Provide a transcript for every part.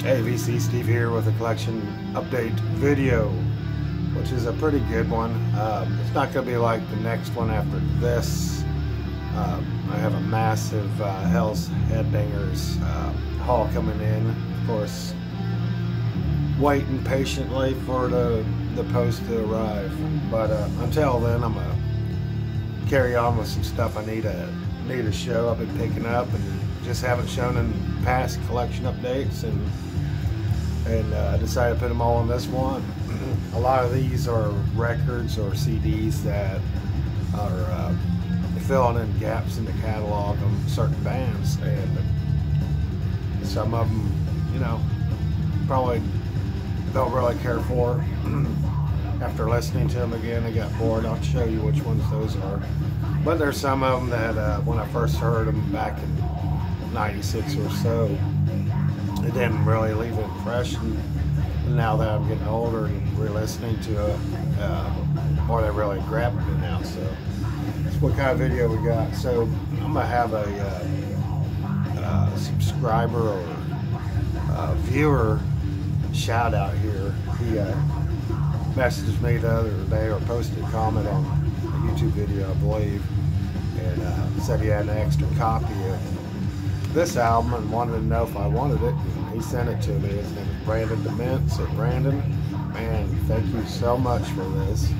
Hey, VC Steve here with a collection update video, which is a pretty good one. It's not going to be like the next one after this. I have a massive Hell's Headbangers haul coming in. Of course, waiting patiently for the post to arrive. But until then, I'm going to carry on with some stuff I need to show. I've been picking up and just haven't shown in past collection updates, and I decided to put them all in this one. A lot of these are records or CDs that are filling in gaps in the catalog of certain bands, and some of them, you know, probably don't really care for. After listening to them again, I got bored. I'll show you which ones those are. But there's some of them that when I first heard them back in '96 or so, it didn't really leave an impression. And now that I'm getting older and re-listening to it, more they really grabbed me now. So that's what kind of video we got. So I'm gonna have a subscriber or viewer shout out here. He messaged me the other day, or posted a comment on a YouTube video, I believe, and said he had an extra copy of this album and wanted to know if I wanted it. And he sent it to me. His name is Brandon DeMint. So Brandon, man, thank you so much for this.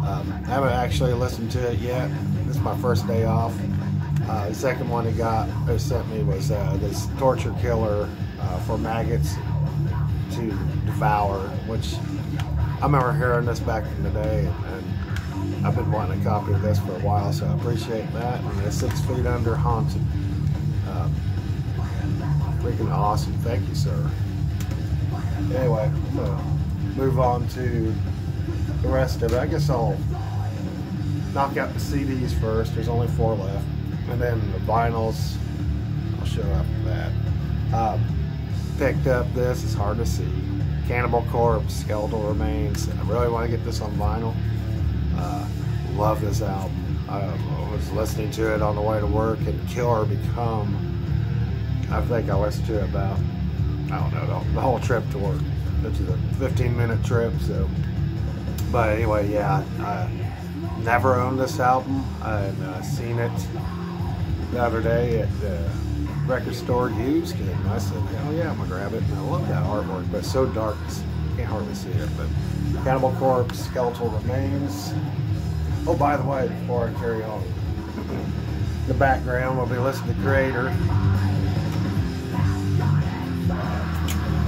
I haven't actually listened to it yet. This is my first day off. The second one he sent me was this Torture Killer for Maggots to Devour, which I remember hearing this back in the day, and I've been wanting a copy of this for a while, so I appreciate that. And it's 6 Feet Under Haunted. Freaking awesome. Thank you, sir. Anyway, I'm gonna move on to the rest of it. I guess I'll knock out the CDs first. There's only 4 left, and then the vinyls I'll show after that. Picked up this. It's hard to see. Cannibal Corpse, Skeletal Remains. I really want to get this on vinyl. Love this album. I was listening to it on the way to work, and Kill or Become, I think I listened to it about, I don't know, the whole trip to work. Which is a 15-minute trip, so. But anyway, yeah, I never owned this album. I've seen it the other day at the record store used, and I said, hell yeah, I'm gonna grab it. And I love that artwork, but it's so dark, you can't hardly see it. But Cannibal Corpse, Skeletal Remains. Oh, by the way, before I carry on, the background, we'll be listening to Creator,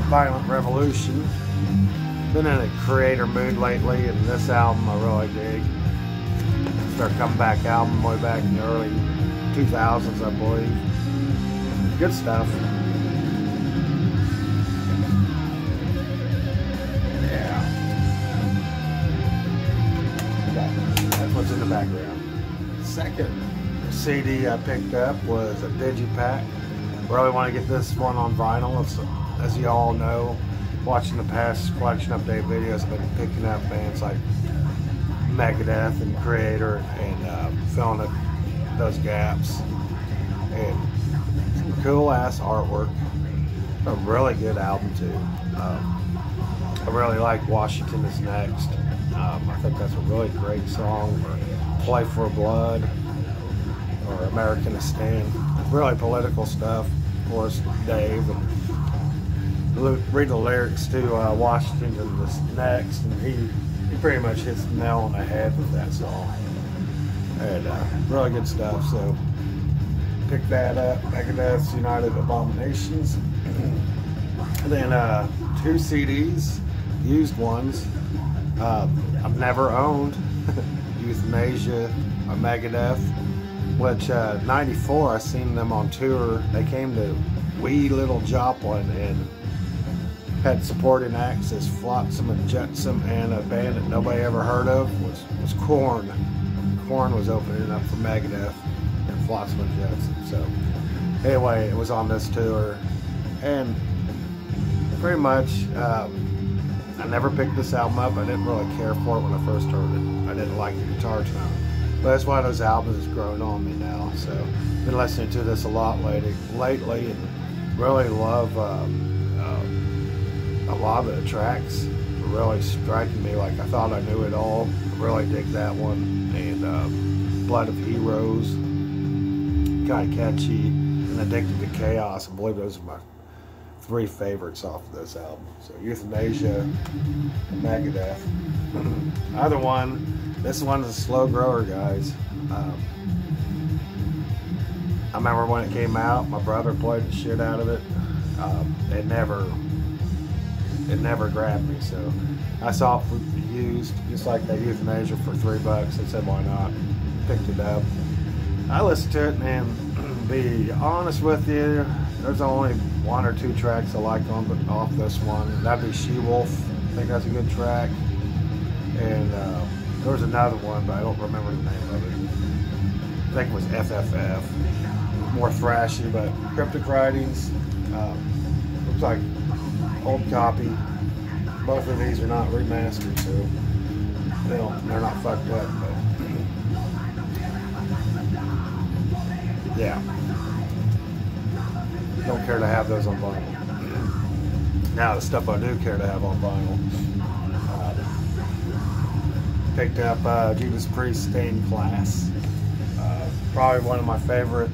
Violent Revolution. Been in a Creator mood lately, and this album I really dig. It's their comeback album way back in the early 2000s, I believe. Good stuff. Yeah. That's what's in the background. Second CD I picked up was a Digipack. Really want to get this one on vinyl. As you all know, watching the past collection update videos, I've been picking up bands like Megadeth and Creator and filling up those gaps. And some cool ass artwork. A really good album too. I really like Washington Is Next. I think that's a really great song. Or Play for Blood, or American is Stand. Really political stuff. Of course, Dave, and read the lyrics to Washington Is Next, and he pretty much hits the nail on the head with that song. And really good stuff. So pick that up. Megadeth's United Abominations. And then 2 CDs, used ones. I've never owned. Euthanasia or Megadeth, which '94 I seen them on tour. They came to Wee Little Joplin and had supporting acts as Flotsam and Jetsam, and a band that nobody ever heard of was Korn. Korn was opening up for Megadeth and Flotsam and Jetsam. So anyway, it was on this tour, and pretty much I never picked this album up. I didn't really care for it when I first heard it. I didn't like the guitar tone, but it's one of those albums that's grown on me now. So been listening to this a lot lately, and really love a lot of the tracks were really striking me. Like I thought I knew it all. I really dig that one. And Blood of Heroes, kind of catchy, and Addicted to Chaos. I believe those are my 3 favorites off of this album. So Euthanasia and Megadeth. Other one, this one is a slow grower, guys. I remember when it came out, my brother played the shit out of it. It never grabbed me, so I saw it used, just like that Euthanasia, for $3. I said, why not? Picked it up. I listened to it, and be honest with you, there's only 1 or 2 tracks I like off this one. That'd be She-Wolf. I think that's a good track. And there was another one, but I don't remember the name of it. I think it was FFF. More thrashy, but Cryptic Writings. Looks like old copy. Both of these are not remastered, so they're not fucked up. But yeah, don't care to have those on vinyl. Now the stuff I do care to have on vinyl. Picked up Judas Priest Stained Class. Probably one of my favorite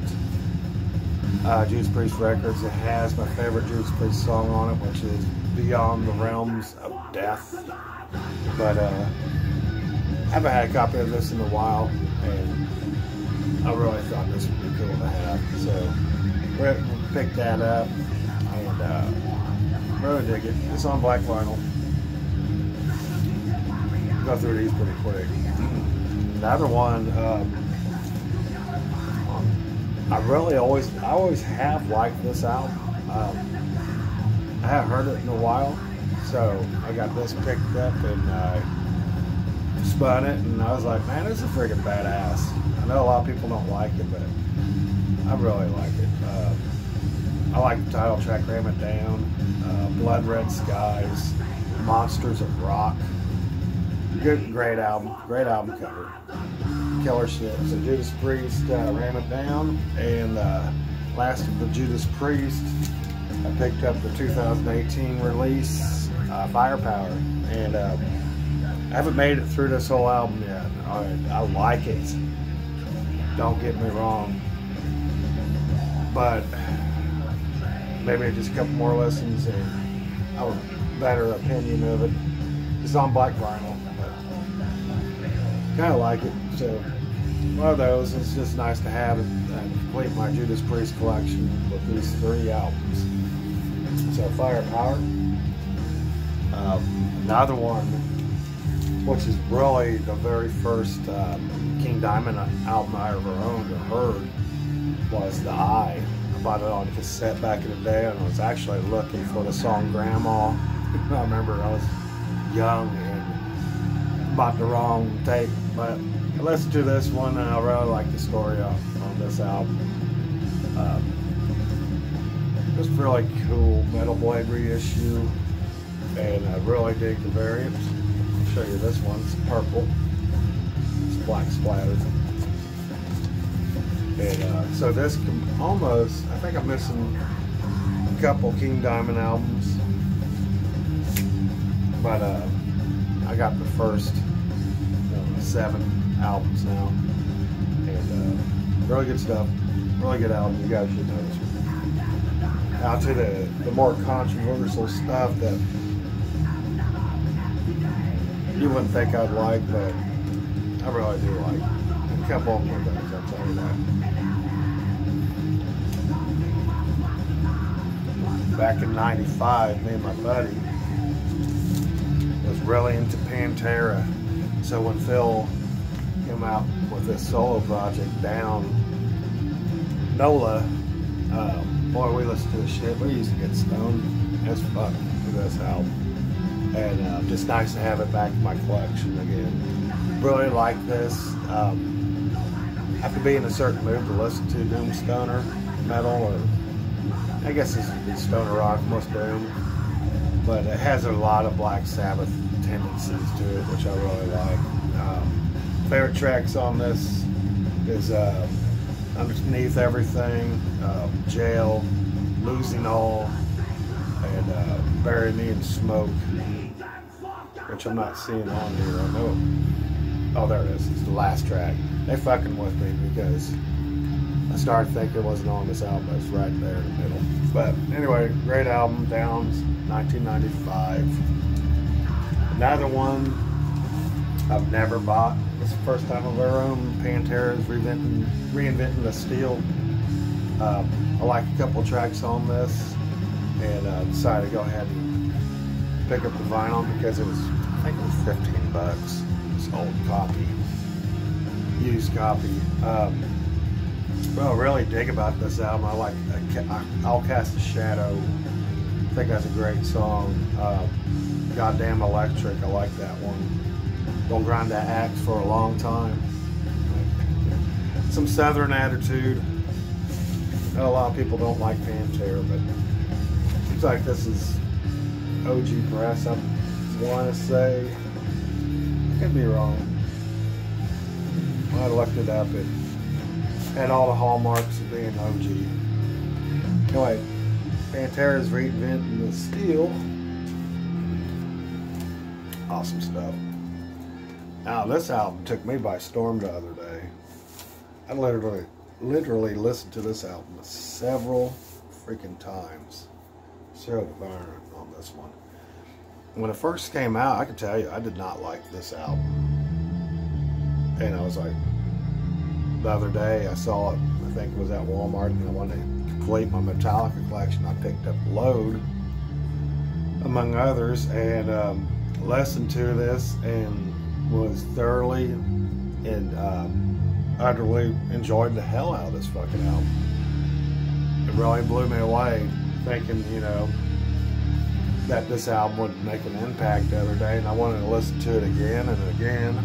Judas Priest records. It has my favorite Judas Priest song on it, which is Beyond the Realms of Death. But I haven't had a copy of this in a while, and I really thought this would be cool to have. So we picked that up, and really dig it. It's on black vinyl. Go through these pretty quick. Another one, I always have liked this album. I haven't heard it in a while, so I got this picked up and spun it, and I was like, man, this is freaking badass. I know a lot of people don't like it, but I really like it. I like the title track, Ram It Down, Blood Red Skies, Monsters of Rock. Great album cover. Killer shit. So Judas Priest, Ram It Down, and last of the Judas Priest, I picked up the 2018 release, Firepower, and I haven't made it through this whole album yet. I like it, don't get me wrong, but maybe just a couple more listens and I'll have a better opinion of it. It's on black vinyl, but kind of like it. So one of those, it's just nice to have it and complete my Judas Priest collection with these 3 albums. So Firepower. Another one, which is really the very first King Diamond album I ever owned or heard, was The Eye. I bought it on cassette back in the day, and I was actually looking for the song Grandma. I remember I was young and bought the wrong tape, but I listened to this one and I really like the story on this album. It's really cool Metal Blade reissue, and I really dig the variants. I'll show you this one. It's purple. It's black splattered. And so this can almost, I think I'm missing a couple King Diamond albums, but I got the first 7 albums now, and really good stuff. Really good album. You guys should know this one. Now to the more controversial stuff that you wouldn't think I'd like, but I really do like. A couple of more things, I'll tell you that. Back in '95, me and my buddy was really into Pantera. So when Phil came out with this solo project, Down, NOLA, boy, we listened to this shit. We used to get stoned as fuck with this album. And just nice to have it back in my collection again. Really like this. Have to be in a certain mood to listen to doom stoner metal, or I guess this would be stoner rock, most doom. But it has a lot of Black Sabbath tendencies to it, which I really like. Favorite tracks on this is Underneath Everything, Jail, Losing All, and Bury Me in Smoke, which I'm not seeing on here. I know. Oh, there it is. It's the last track. They fucking with me because I started thinking it wasn't on this album. It's right there in the middle. But anyway, great album, Downs, 1995. Another one I've never bought. It's the first time I've ever owned Pantera's Reinventing the Steel. I like a couple tracks on this, and decided to go ahead and pick up the vinyl because it was, I think it was 15 bucks. This old copy, used copy. What I really dig about this album, I like I'll Cast a Shadow. I think that's a great song. Goddamn Electric, I like that one. Don't Grind That Axe for a Long Time. Some Southern Attitude. I know a lot of people don't like Pantera, but it seems like this is OG press, I want to say. I could be wrong. When I looked it up, it had all the hallmarks of being OG. Anyway, Pantera's Reinventing the Steel. Awesome stuff. Now, this album took me by storm the other day. I literally listened to this album several freaking times. Zero to Burn on this one. When it first came out, I can tell you, I did not like this album. And I was like, the other day I saw it, I think it was at Walmart, and I wanted to complete my Metallica collection. I picked up Load, among others, and listened to this and was thoroughly and utterly enjoyed the hell out of this fucking album. It really blew me away, thinking, you know, that this album would make an impact the other day, and I wanted to listen to it again and again,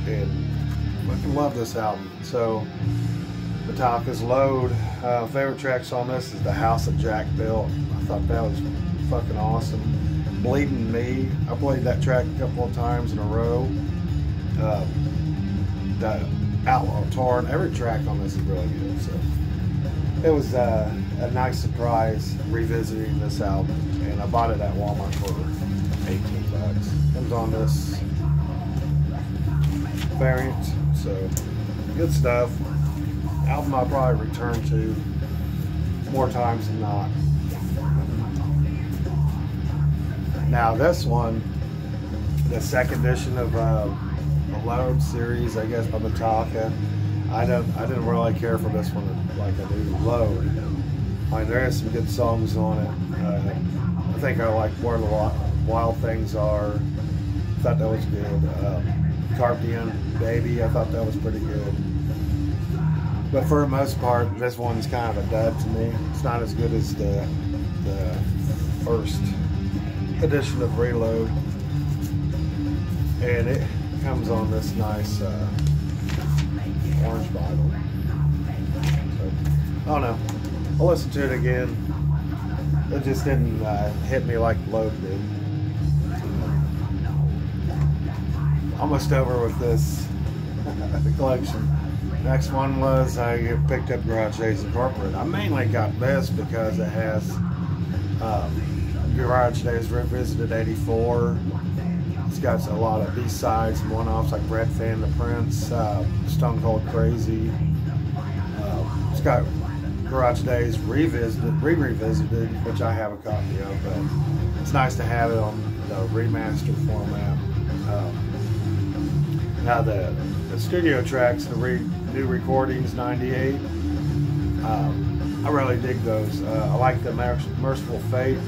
and fucking love this album. So Metallica's Load. Favorite tracks on this is The House that Jack Built. I thought that was fucking awesome. Bleeding Me, I played that track a couple of times in a row. The Outlaw Torn, every track on this is really good. So it was a nice surprise revisiting this album, and I bought it at Walmart for 18 bucks. Comes on this variant, so good stuff. Album I'll probably return to more times than not. Now this one, the second edition of the Load series, I guess, by Metallica. I didn't really care for this one like I do Load. I mean, there is some good songs on it. I think I like Where the Wild Things Are. I thought that was good. Carpian Baby, I thought that was pretty good. But for the most part, this one's kind of a dud to me. It's not as good as the first edition of Reload, and it comes on this nice orange bottle. So, I don't know. I'll listen to it again. It just didn't hit me like Load did. Almost over with this the collection. Next one was I picked up Garage Days Incorporated. I mainly got this because it has Garage Days Revisited 84. It's got a lot of B-sides and one-offs like Red Fan, The Prince, Stone Cold Crazy. It's got Garage Days Revisited, which I have a copy of, but it's nice to have it on the remaster format. Now the studio tracks, the new recordings, 98. I really dig those. I like the Merciful Fate.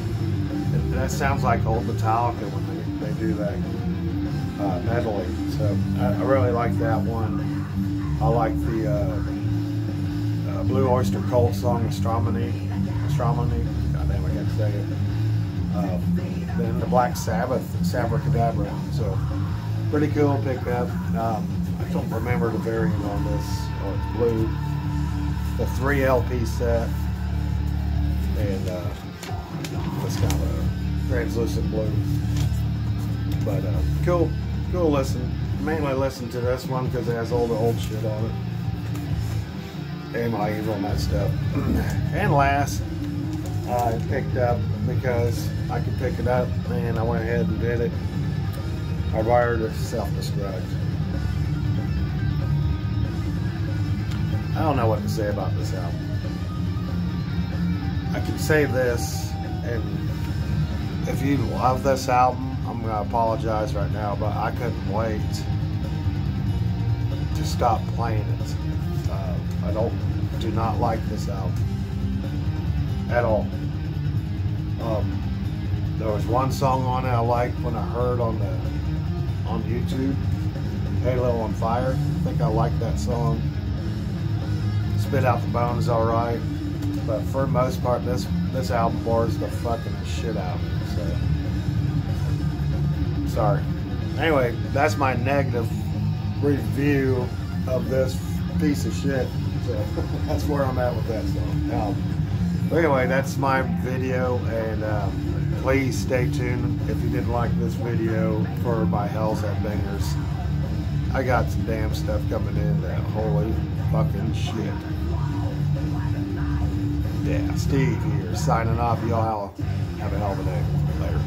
That sounds like old Metallica when they do that medley. So I really like that one. I like the Blue Oyster Cult song, Astronomy. God damn, I can't say it. Then the Black Sabbath, Sabracadabra. So pretty cool pickup. I don't remember the variant on this. Oh, it's blue. The 3 LP set, and this kind of a translucent blue. But cool listen. Mainly listen to this one because it has all the old shit on it. And my evil and that stuff. And last, I picked up because I could pick it up, and I went ahead and did it. I wired a self-destruct. I don't know what to say about this album. I can say this, and if you love this album, I'm going to apologize right now, but I couldn't wait to stop playing it. I do not like this album at all. There was one song on it I liked when I heard on YouTube, Halo on Fire. I think I liked that song. Spit Out the Bone is alright, but for the most part, this album bores the fucking shit out of me. So, sorry. Anyway, that's my negative review of this piece of shit. So that's where I'm at with that song. But anyway, that's my video, and please stay tuned if you didn't like this video for my Hell's Headbangers. I got some damn stuff coming in that holy fucking shit. Yeah, Steve here, signing off. Y'all have a hell of a day. Later.